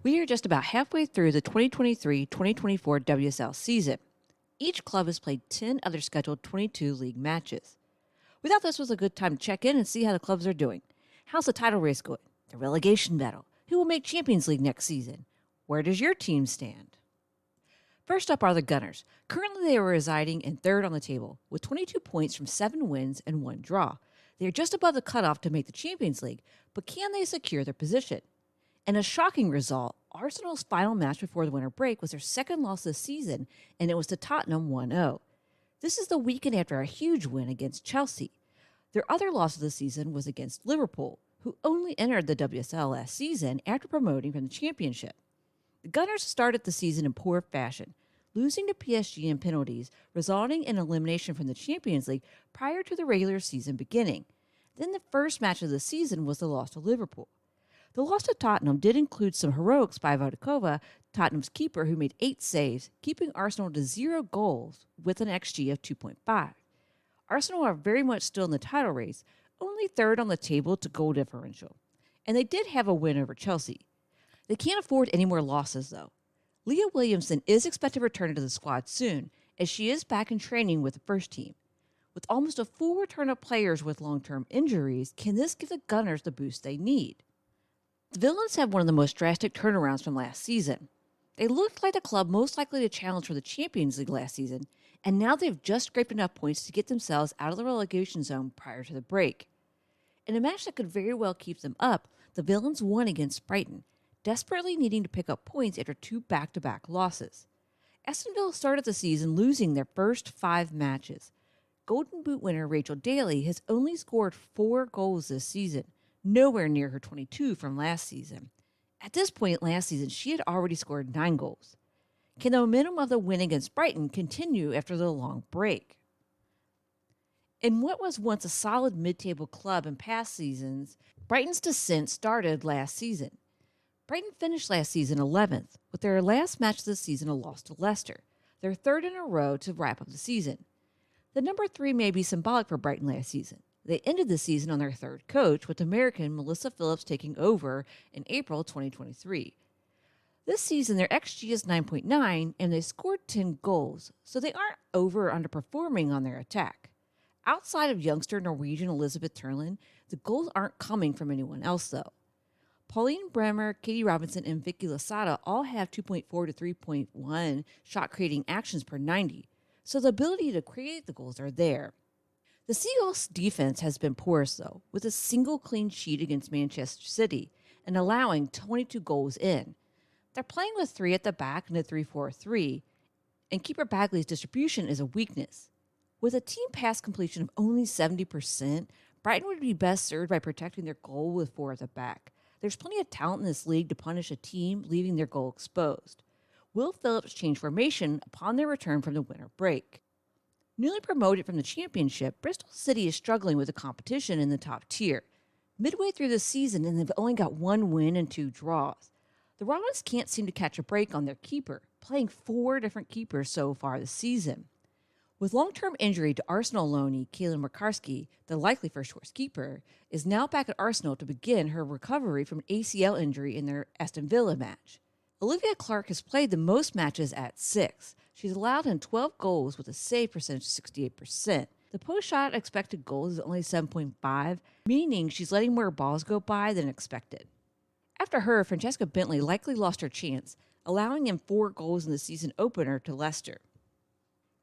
We are just about halfway through the 2023-2024 WSL season. Each club has played 10 of their scheduled 22 league matches. We thought this was a good time to check in and see how the clubs are doing. How's the title race going? The relegation battle? Who will make Champions League next season? Where does your team stand? First up are the Gunners. Currently, they are residing in third on the table with 22 points from 7 wins and 1 draw. They are just above the cutoff to make the Champions League, but can they secure their position? In a shocking result, Arsenal's final match before the winter break was their second loss this season, and it was to Tottenham 1-0. This is the weekend after a huge win against Chelsea. Their other loss of the season was against Liverpool, who only entered the WSL last season after promoting from the Championship. The Gunners started the season in poor fashion, losing to PSG in penalties, resulting in elimination from the Champions League prior to the regular season beginning. Then the first match of the season was the loss to Liverpool. The loss to Tottenham did include some heroics by Vodakova, Tottenham's keeper, who made 8 saves, keeping Arsenal to 0 goals with an XG of 2.5. Arsenal are very much still in the title race, only third on the table to goal differential. And they did have a win over Chelsea. They can't afford any more losses, though. Leah Williamson is expected to return to the squad soon, as she is back in training with the first team. With almost a full return of players with long-term injuries, can this give the Gunners the boost they need? The Villains have one of the most drastic turnarounds from last season. They looked like the club most likely to challenge for the Champions League last season, and now they've just scraped enough points to get themselves out of the relegation zone prior to the break. In a match that could very well keep them up, the Villains won against Brighton, desperately needing to pick up points after 2 back-to-back losses. Aston Villa started the season losing their first 5 matches. Golden Boot winner Rachel Daly has only scored 4 goals this season, nowhere near her 22 from last season. At this point last season, she had already scored 9 goals. Can the momentum of the win against Brighton continue after the long break? In what was once a solid mid-table club in past seasons, Brighton's descent started last season. Brighton finished last season 11th, with their last match of the season a loss to Leicester, their third in a row to wrap up the season. The number 3 may be symbolic for Brighton last season. They ended the season on their third coach, with American Melissa Phillips taking over in April 2023. This season, their XG is 9.9, and they scored 10 goals, so they aren't over or underperforming on their attack. Outside of youngster Norwegian Elizabeth Turlin, the goals aren't coming from anyone else, though. Pauline Bremer, Katie Robinson, and Vicky Losada all have 2.4 to 3.1 shot-creating actions per 90, so the ability to create the goals are there. The Seagulls' defense has been porous, though, with a single clean sheet against Manchester City and allowing 22 goals in. They're playing with 3 at the back in a 3-4-3, and keeper Bagley's distribution is a weakness. With a team pass completion of only 70%, Brighton would be best served by protecting their goal with 4 at the back. There's plenty of talent in this league to punish a team leaving their goal exposed. Will Phillips change formation upon their return from the winter break? Newly promoted from the Championship, Bristol City is struggling with the competition in the top tier. Midway through the season, and they've only got 1 win and 2 draws. The Robins can't seem to catch a break on their keeper, playing 4 different keepers so far this season. With long-term injury to Arsenal loanee Kaylin Makarski, the likely first-choice keeper, is now back at Arsenal to begin her recovery from an ACL injury in their Aston Villa match. Olivia Clark has played the most matches at 6. She's allowed in 12 goals with a save percentage of 68%. The post-shot expected goals is only 7.5, meaning she's letting more balls go by than expected. After her, Francesca Bentley likely lost her chance, allowing in 4 goals in the season opener to Leicester.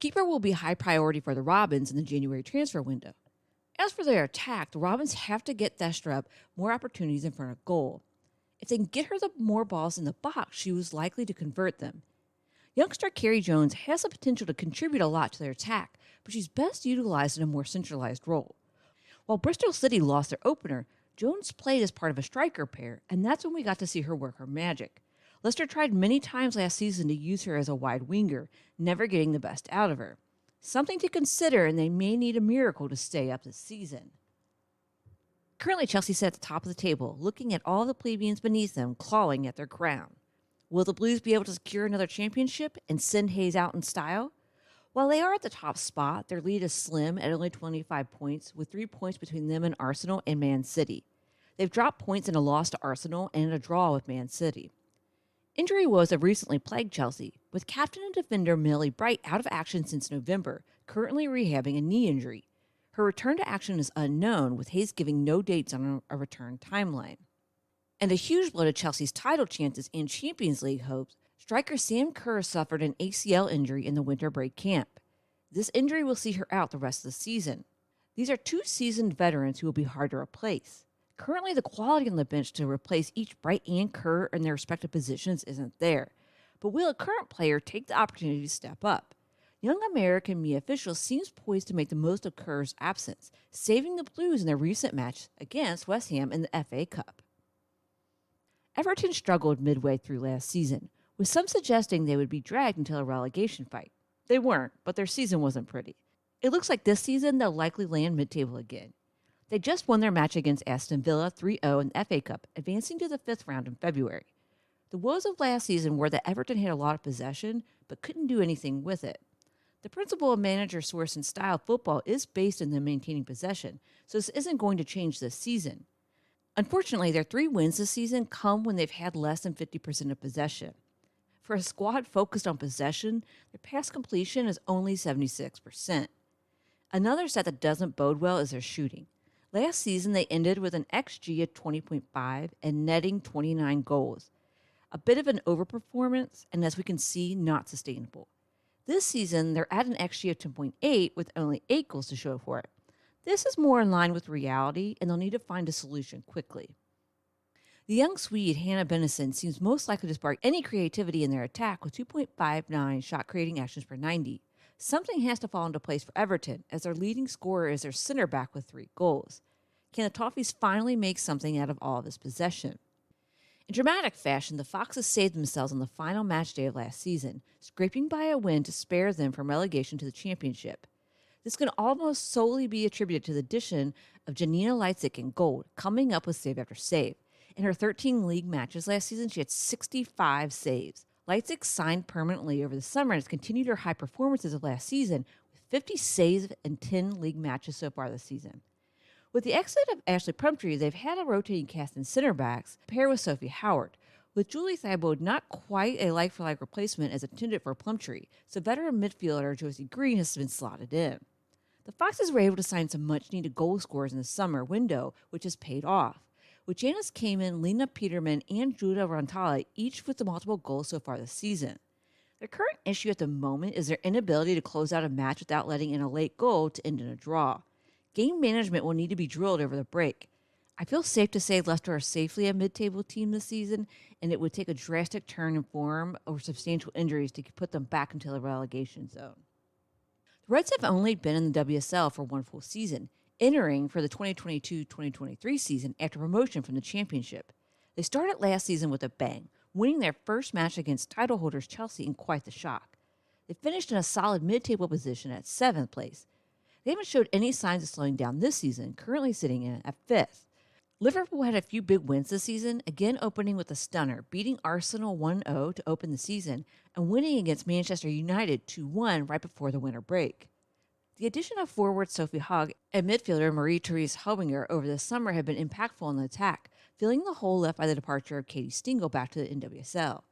Keeper will be high priority for the Robins in the January transfer window. As for their attack, the Robins have to get Thestrup more opportunities in front of goal. If they can get her the more balls in the box, she was likely to convert them. Youngster Carrie Jones has the potential to contribute a lot to their attack, but she's best utilized in a more centralized role. While Bristol City lost their opener, Jones played as part of a striker pair, and that's when we got to see her work her magic. Leicester tried many times last season to use her as a wide winger, never getting the best out of her. Something to consider, and they may need a miracle to stay up this season. Currently, Chelsea sit at the top of the table, looking at all the plebeians beneath them clawing at their crown. Will the Blues be able to secure another championship and send Hayes out in style? While they are at the top spot, their lead is slim at only 25 points, with 3 points between them and Arsenal and Man City. They've dropped points in a loss to Arsenal and in a draw with Man City. Injury woes have recently plagued Chelsea, with captain and defender Millie Bright out of action since November, currently rehabbing a knee injury. Her return to action is unknown, with Hayes giving no dates on a return timeline. And a huge blow to Chelsea's title chances and Champions League hopes, striker Sam Kerr suffered an ACL injury in the winter break camp. This injury will see her out the rest of the season. These are two seasoned veterans who will be hard to replace. Currently, the quality on the bench to replace each Bright and Kerr in their respective positions isn't there. But will a current player take the opportunity to step up? Young American Mia Official seems poised to make the most of Kerr's absence, saving the Blues in their recent match against West Ham in the FA Cup. Everton struggled midway through last season, with some suggesting they would be dragged into a relegation fight. They weren't, but their season wasn't pretty. It looks like this season they'll likely land mid-table again. They just won their match against Aston Villa 3-0 in the FA Cup, advancing to the 5th round in February. The woes of last season were that Everton had a lot of possession, but couldn't do anything with it. The principle of manager source and style football is based in them maintaining possession, so this isn't going to change this season. Unfortunately, their 3 wins this season come when they've had less than 50% of possession. For a squad focused on possession, their pass completion is only 76%. Another stat that doesn't bode well is their shooting. Last season, they ended with an XG of 20.5 and netting 29 goals. A bit of an overperformance, and as we can see, not sustainable. This season, they're at an XG of 10.8 with only 8 goals to show for it. This is more in line with reality, and they'll need to find a solution quickly. The young Swede, Hannah Bennison, seems most likely to spark any creativity in their attack with 2.59 shot-creating actions per 90. Something has to fall into place for Everton, as their leading scorer is their center back with 3 goals. Can the Toffees finally make something out of all of this possession? In dramatic fashion, the Foxes saved themselves on the final match day of last season, scraping by a win to spare them from relegation to the championship. This can almost solely be attributed to the addition of Janina Leitzik in goal, coming up with save after save. In her 13 league matches last season, she had 65 saves. Leitzik signed permanently over the summer and has continued her high performances of last season with 50 saves in 10 league matches so far this season. With the exit of Ashley Plumtree, they've had a rotating cast in center backs paired with Sophie Howard, with Julie Thibault not quite a like-for-like replacement as intended for Plumtree, so veteran midfielder Josie Green has been slotted in. The Foxes were able to sign some much-needed goal scorers in the summer window, which has paid off, with Janice Kamen, Lena Peterman, and Judah Rantala each with the multiple goals so far this season. Their current issue at the moment is their inability to close out a match without letting in a late goal to end in a draw. Game management will need to be drilled over the break. I feel safe to say Leicester are safely a mid-table team this season, and it would take a drastic turn in form or substantial injuries to put them back into the relegation zone. The Reds have only been in the WSL for one full season, entering for the 2022-2023 season after promotion from the championship. They started last season with a bang, winning their first match against title holders Chelsea in quite the shock. They finished in a solid mid-table position at 7th place. They haven't showed any signs of slowing down this season, currently sitting in at 5th. Liverpool had a few big wins this season, again opening with a stunner, beating Arsenal 1-0 to open the season and winning against Manchester United 2-1 right before the winter break. The addition of forward Sophie Hogg and midfielder Marie-Therese Helbinger over the summer have been impactful in the attack, filling the hole left by the departure of Katie Stingle back to the NWSL.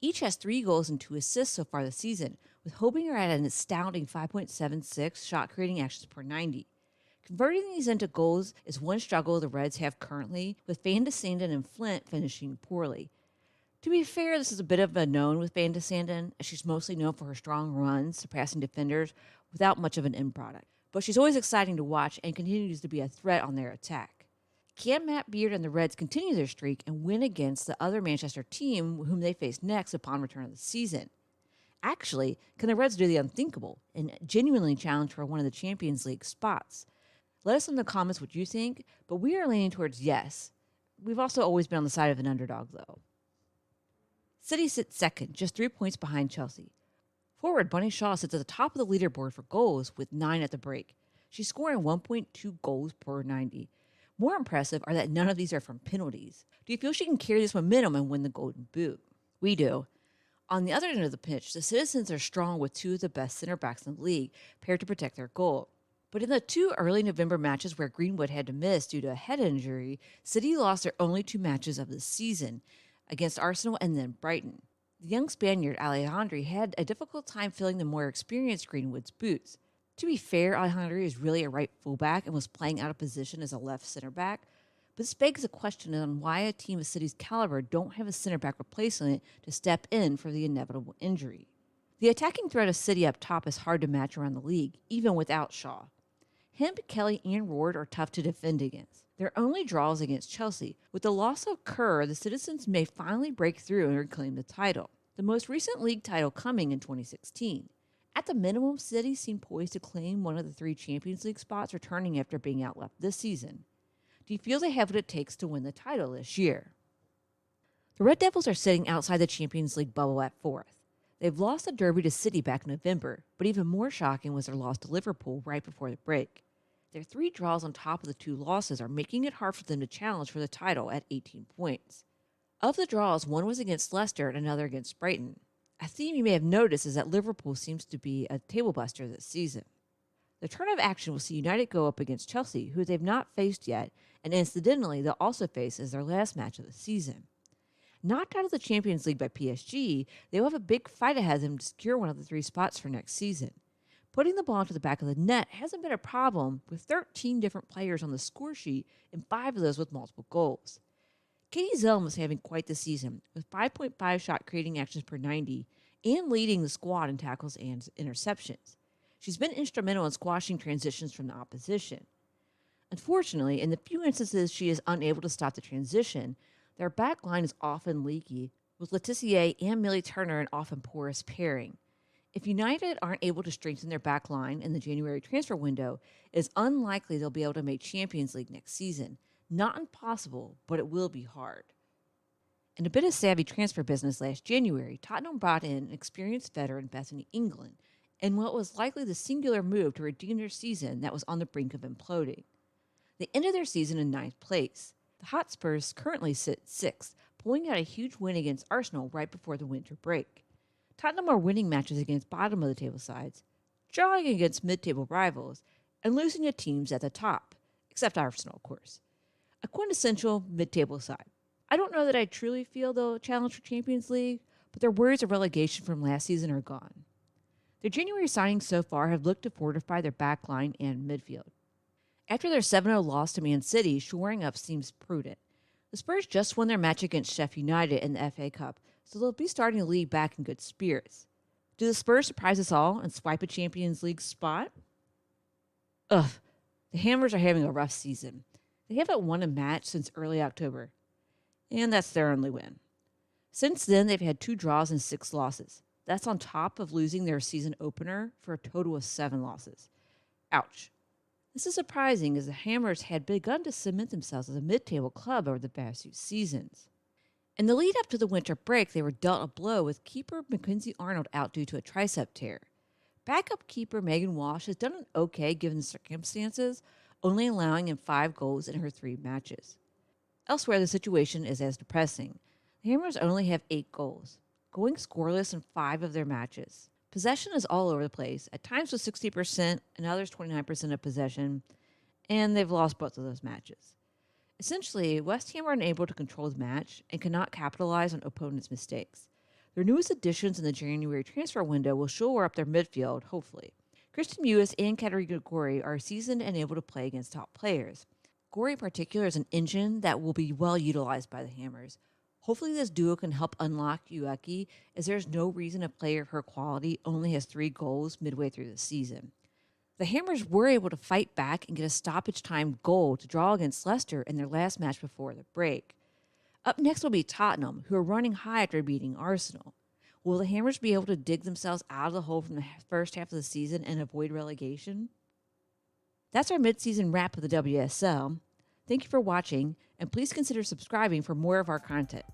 Each has 3 goals and 2 assists so far this season, with Helbinger at an astounding 5.76 shot-creating actions per 90. Converting these into goals is one struggle the Reds have currently, with Van de Sanden and Flint finishing poorly. To be fair, this is a bit of a known with Van de Sanden, as she's mostly known for her strong runs, surpassing defenders without much of an end product. But she's always exciting to watch and continues to be a threat on their attack. Can Matt Beard and the Reds continue their streak and win against the other Manchester team whom they face next upon return of the season? Actually, can the Reds do the unthinkable and genuinely challenge for one of the Champions League spots? Let us know in the comments what you think, but we are leaning towards yes. We've also always been on the side of an underdog, though. City sits second, just 3 points behind Chelsea. Forward Bunny Shaw sits at the top of the leaderboard for goals with 9 at the break. She's scoring 1.2 goals per 90. More impressive are that none of these are from penalties. Do you feel she can carry this momentum and win the Golden Boot? We do. On the other end of the pitch, the Citizens are strong with 2 of the best center backs in the league, paired to protect their goal. But in the 2 early November matches where Greenwood had to miss due to a head injury, City lost their only 2 matches of the season against Arsenal and then Brighton. The young Spaniard Alejandro had a difficult time filling the more experienced Greenwood's boots. To be fair, Alejandro is really a right fullback and was playing out of position as a left center back, but this begs a question on why a team of City's caliber don't have a center back replacement to step in for the inevitable injury. The attacking threat of City up top is hard to match around the league, even without Shaw. Hemp, Kelly, and Ward are tough to defend against. Their only draws against Chelsea. With the loss of Kerr, the Citizens may finally break through and reclaim the title, the most recent league title coming in 2016. At the minimum, City seem poised to claim one of the 3 Champions League spots returning after being outleft this season. Do you feel they have what it takes to win the title this year? The Red Devils are sitting outside the Champions League bubble at 4th. They've lost the Derby to City back in November, but even more shocking was their loss to Liverpool right before the break. Their 3 draws on top of the 2 losses are making it hard for them to challenge for the title at 18 points. Of the draws, one was against Leicester and another against Brighton. A theme you may have noticed is that Liverpool seems to be a table buster this season. The turn of action will see United go up against Chelsea, who they've not faced yet, and incidentally they'll also face as their last match of the season. Knocked out of the Champions League by PSG, they will have a big fight ahead of them to secure one of the 3 spots for next season. Putting the ball into the back of the net hasn't been a problem, with 13 different players on the score sheet and 5 of those with multiple goals. Katie Zelm is having quite the season, with 5.5 shot creating actions per 90 and leading the squad in tackles and interceptions. She's been instrumental in squashing transitions from the opposition. Unfortunately, in the few instances she is unable to stop the transition, their back line is often leaky, with Laetitia and Millie Turner an often porous pairing. If United aren't able to strengthen their back line in the January transfer window, it is unlikely they'll be able to make Champions League next season. Not impossible, but it will be hard. In a bit of savvy transfer business last January, Tottenham brought in an experienced veteran Bethany England, in what was likely the singular move to redeem their season that was on the brink of imploding. They ended their season in 9th place. The Hotspurs currently sit 6th, pulling out a huge win against Arsenal right before the winter break. Tottenham are winning matches against bottom-of-the-table sides, drawing against mid-table rivals, and losing to teams at the top, except Arsenal, of course. A quintessential mid-table side. I don't know that I truly feel they'll challenge for Champions League, but their worries of relegation from last season are gone. Their January signings so far have looked to fortify their back line and midfield. After their 7-0 loss to Man City, shoring up seems prudent. The Spurs just won their match against Sheffield United in the FA Cup, so they'll be starting the league back in good spirits. Do the Spurs surprise us all and swipe a Champions League spot? Ugh, the Hammers are having a rough season. They haven't won a match since early October, and that's their only win. Since then, they've had 2 draws and 6 losses. That's on top of losing their season opener for a total of 7 losses. Ouch. This is surprising as the Hammers had begun to cement themselves as a mid-table club over the past few seasons. In the lead up to the winter break, they were dealt a blow with keeper Mackenzie Arnold out due to a tricep tear. Backup keeper Megan Walsh has done okay given the circumstances, only allowing in 5 goals in her 3 matches. Elsewhere, the situation is as depressing. The Hammers only have 8 goals, going scoreless in 5 of their matches. Possession is all over the place, at times with 60% and others 29% of possession, and they've lost both of those matches. Essentially, West Ham are unable to control the match and cannot capitalize on opponents' mistakes. Their newest additions in the January transfer window will shore up their midfield, hopefully. Kristen Mewis and Katerina Gorey are seasoned and able to play against top players. Gorey in particular is an engine that will be well utilized by the Hammers. Hopefully this duo can help unlock Ueki, as there's no reason a player of her quality only has 3 goals midway through the season. The Hammers were able to fight back and get a stoppage time goal to draw against Leicester in their last match before the break. Up next will be Tottenham, who are running high after beating Arsenal. Will the Hammers be able to dig themselves out of the hole from the first half of the season and avoid relegation? That's our mid-season wrap of the WSL. Thank you for watching, and please consider subscribing for more of our content.